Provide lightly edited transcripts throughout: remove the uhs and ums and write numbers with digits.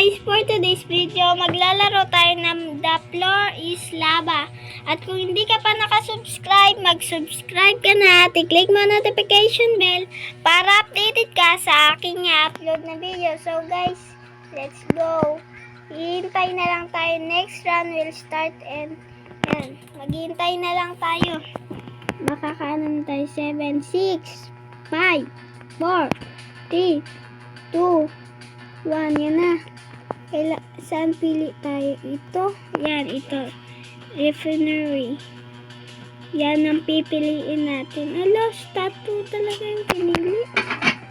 guys, for today's video, maglalaro tayo ng The Floor is Lava. At kung hindi ka pa nakasubscribe, mag-subscribe ka na. I-click mo notification bell para updated ka sa aking upload na video. So guys, let's go. Hihintay na lang tayo. Next round will start and yan. Maghihintay na lang tayo. Makakaano na tayo. 7, 6, 5, 4, 3, 2, 1, yan na. Saan pili tayo? Ito? Yan, ito. Refinery. Yan ang pipiliin natin. Alo, statue talaga yung pinili.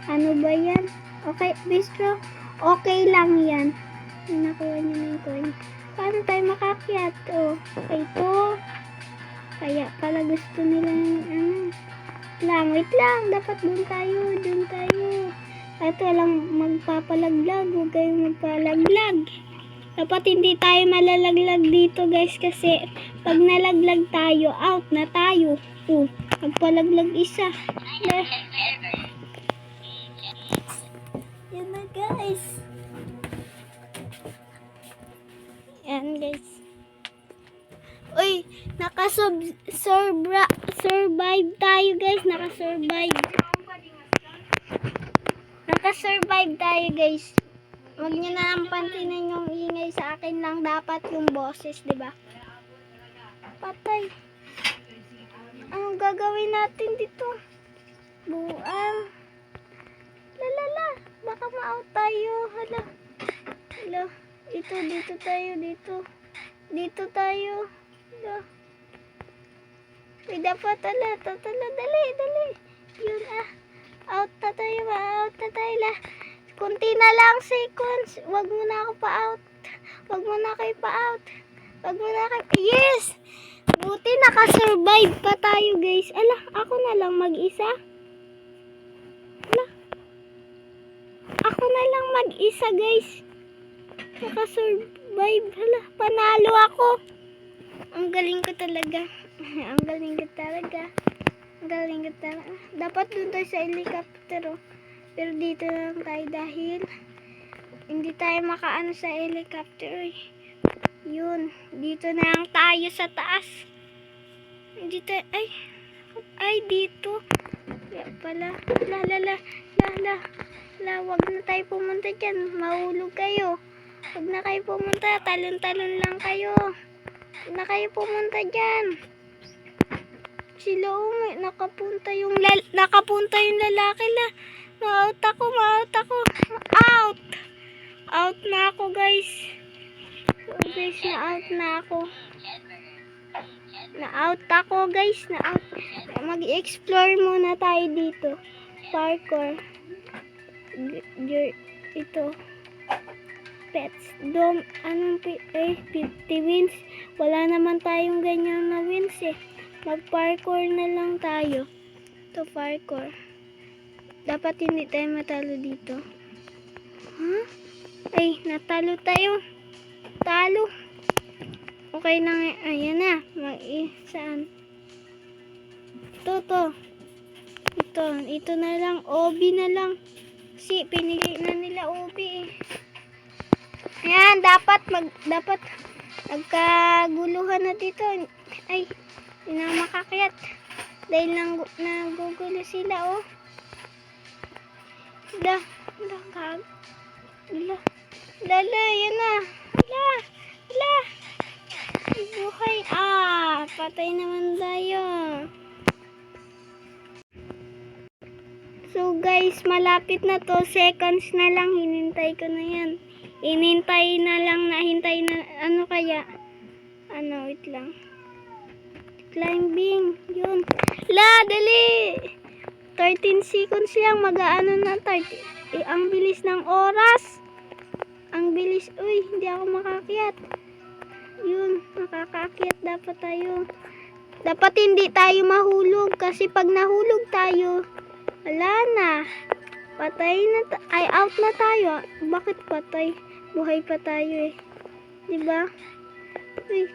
Ano ba yan? Okay, bistro. Okay lang yan. Nakuha niyo na yung coin. Paano tayo makakyat? Oh, ito. Kaya pala gusto nila yung wait lang. Dapat doon tayo. At walang magpapalaglag. Huwag kayong magpalaglag. Dapat hindi tayo malalaglag dito guys. Kasi pag nalaglag tayo, out na tayo. Magpalaglag isa. Yan na guys. Yan guys. Uy, survive tayo guys. Nakasurvive tayo guys. Huwag nyo na lang pantinin yung ingay, sa akin lang dapat yung boses, diba? Patay. Anong gagawin natin dito? Buang. Lalala. Baka ma-out tayo. Hala. Dito tayo. Dito tayo. Hala. Uy, dapat dali. Yun out na tayo, ma-out na tayo lah. Kunti na lang seconds. Wag mo na ako pa-out. Wag mo na kayo pa-out. Yes! Buti nakasurvive pa tayo guys. Ala, ako na lang mag-isa. Ako na lang mag-isa guys. Nakasurvive. Hala, panalo ako. Ang galing ko talaga. Dapat dun tayo sa helicopter. Pero dito lang tayo dahil hindi tayo makaano sa helicopter. Yun. Dito na lang tayo sa taas. Dito. Ay, dito. Kaya pala. Wag na tayo pumunta dyan. Mahulog kayo. Wag na kayo pumunta. Talon-talon lang kayo. Wag na kayo pumunta dyan. Sila nakapunta yung lalaki la. Ma-out ako. Out na ako guys. So guys, na-out na ako. Mag-explore muna tayo dito. Parkour. Ito. Pets. Dome. 50 wins. Wala naman tayong ganyan na wins eh. Mag-parkour na lang tayo. Ito, parkour. Dapat hindi tayo matalo dito. Ay, natalo tayo. Talo. Okay na nga. Ayan na. Saan? Ito na lang. Obi na lang. Kasi pinili na nila Obi eh. Ayan, dapat nagkaguluhan na dito. Ay, hindi na makakyat. Dahil nagugulo sila oh. Yan na. Buhay. Patay naman tayo. So guys, malapit na to. Seconds na lang. Hinintay ko na yan. Hinintay na lang. Ano kaya? Wait lang. Climbing. Yun. Dali. 13 seconds lang. Mag-aano na tayo. Ang bilis ng oras. Uy, hindi ako makakyat. Yun, makakakyat dapat tayo. Dapat hindi tayo mahulog. Kasi pag nahulog tayo, wala na. Patay na out na tayo. Bakit patay? Buhay pa tayo eh. Diba? Uy.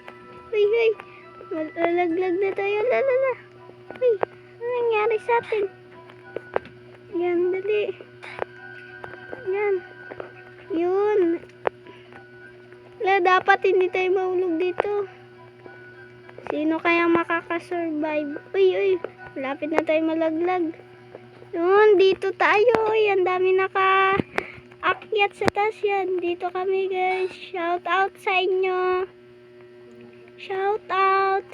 Malaglag na tayo. Uy, ano nangyari sa atin? Yan, dali. Yan. Yun. dapat hindi tayo mahulog dito. Sino kaya makakasurvive? Uy, malapit na tayo malaglag. Yun, dito tayo. Uy, ang dami naka-akyat sa taas yan. Dito kami guys. Shout out sa inyo. Shout out.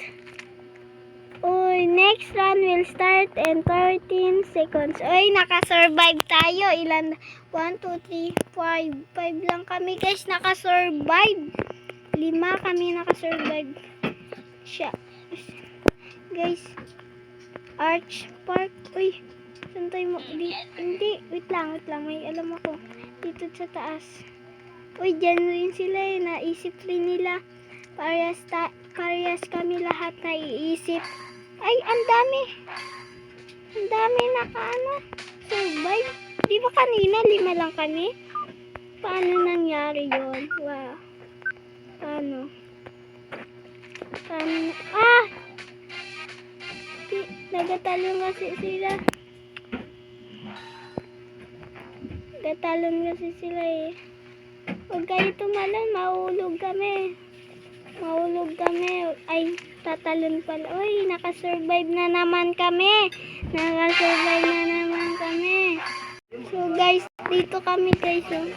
Uy, next round will start in 13 seconds. Uy, nakasurvive tayo. Ilan? 1, 2, 3, 5. 5 lang kami guys nakasurvive. 5 kami nakasurvive. Siya. Guys. Arch Park. Uy, saan tayo mo? Hindi. Wait lang. May alam ako. Dito sa taas. Uy, dyan rin sila eh. Naisip rin nila. Parehas kami lahat naiisip. Ay, ang dami. Ang dami survive. Di ba kanina 5 lang kami? Paano nangyari yun? Wow. Paano? Nagatalon kasi sila. Nagatalon kasi sila eh. Huwag kayo tumalon, mahulog kami. Ay, tatalon pala. Uy, nakasurvive na naman kami. So guys, dito kami guys. Oh.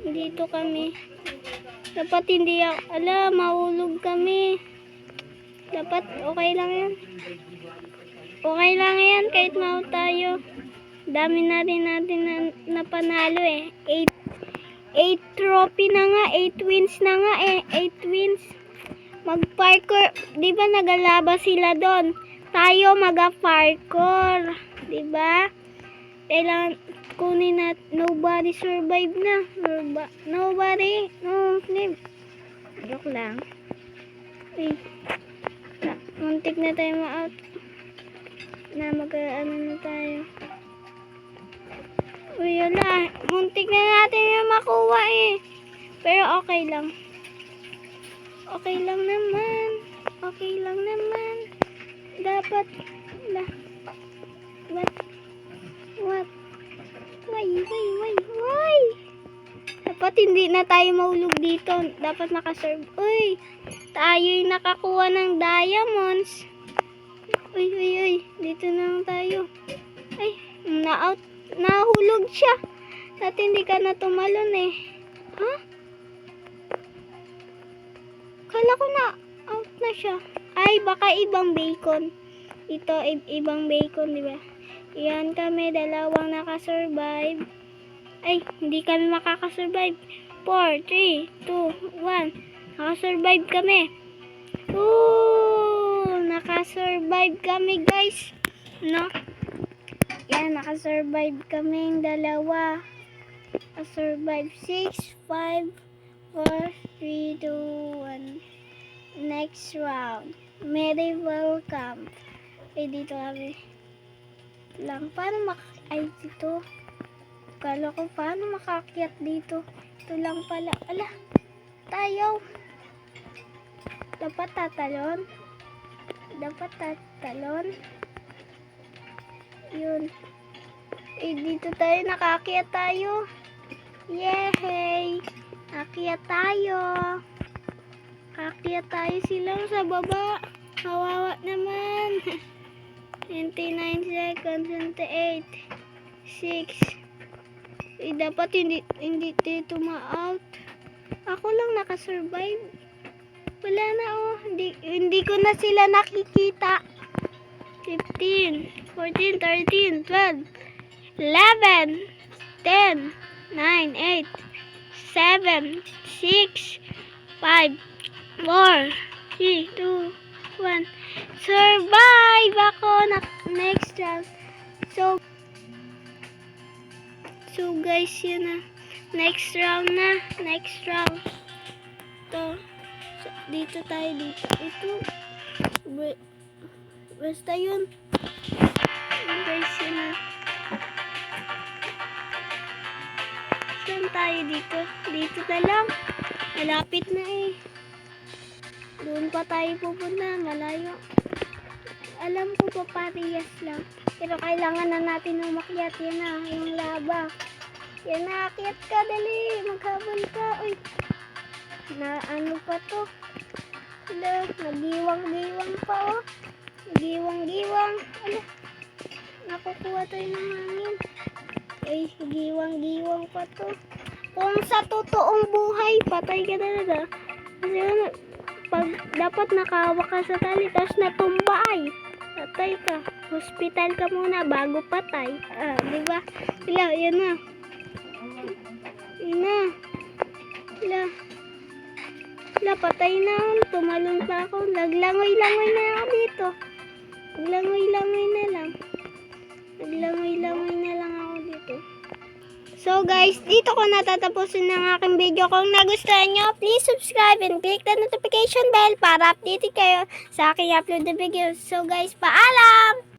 Dito kami. Dapat hindi mahulog kami. Dapat okay lang yan. Okay lang yan kahit mahulog tayo. Dami na rin natin na panalo eh. 8 trophy na nga, 8 wins na nga eh. 8 wins. Mag-parkour, di ba nagalaba sila doon? Tayo mag-parkour, di ba? Kailangan kunin na nobody survive na. Nobody. No, flip. Joke lang. Uy. Muntik na tayo ma-out. Mag-ano na tayo. Uy, wala. Muntik na natin yung makuha eh. Pero okay lang. Okay lang naman. Dapat. What? Why? Dapat hindi na tayo mahulog dito. Dapat nakaserve. Uy, tayo'y nakakuha ng diamonds. Uy. Dito na lang tayo. Ay, na-out. Nahulog siya. Dati hindi ka na tumalon eh. Ha? Kala ko na out na siya. Ay, baka ibang bacon. Ito, ibang bacon, di ba? Yan kami, 2 nakasurvive. Ay, hindi kami makakasurvive. 4, 3, 2, 1. Nakasurvive kami. Nakasurvive kami, guys. No? Yan, nakasurvive kaming 2. Nakasurvive 6, 5, 4, 3, 2, 1. Next round. Medieval camp. Ay, dito kami. Paano dito? Kala ko paano makakyat dito. Ito lang pala. Tayo. Dapat tatalon. Yun. Dito tayo, nakakyat tayo. Yay! Akyat tayo. Akyat tayo silang sa baba. Kawawa naman. 29 seconds, 28, 6. Dapat hindi dito ma-out. Ako lang nakasurvive. Wala na oh. Hindi ko na sila nakikita. 15, 14, 13, 12, 11, 10, 9, 8, 7, 6, 5, 4, 3, 2, 1. Survive ako next round. So guys, yun na. Next round. So, dito tayo dito. Ito. Basta yun. Guys, yun na. Saan tayo dito? Dito na lang. Malapit na eh. Doon pa tayo pupunta. Malayo. Alam ko pa parehas lang. Pero kailangan na natin umakyat. Yan na. Yung laba. Yan na. Akyat ka. Dali. Maghabol ka. Uy. Na ano pa to? Ala, nagiwang-giwang pa oh. Nagiwang-giwang. Ala, nakukuha tayo ng hangin. Ay, giwang-giwang pa to. Kung sa totoong buhay, patay ka talaga. Kasi ano, pag dapat nakahawak ka sa tali, tapos natumba ay, patay ka. Hospital ka muna bago patay. Ah, di ba? Ila, yan na. Yan na. Ila. Ila, patay na. Tumalon pa ako. Naglangoy-langoy na ako dito. Naglangoy-langoy na lang. Naglangoy-langoy na lang ako dito. So guys, dito ko natatapusin ng aking video. Kung nagustuhan nyo, please subscribe and click the notification bell para updated kayo sa aking upload na video. So guys, paalam!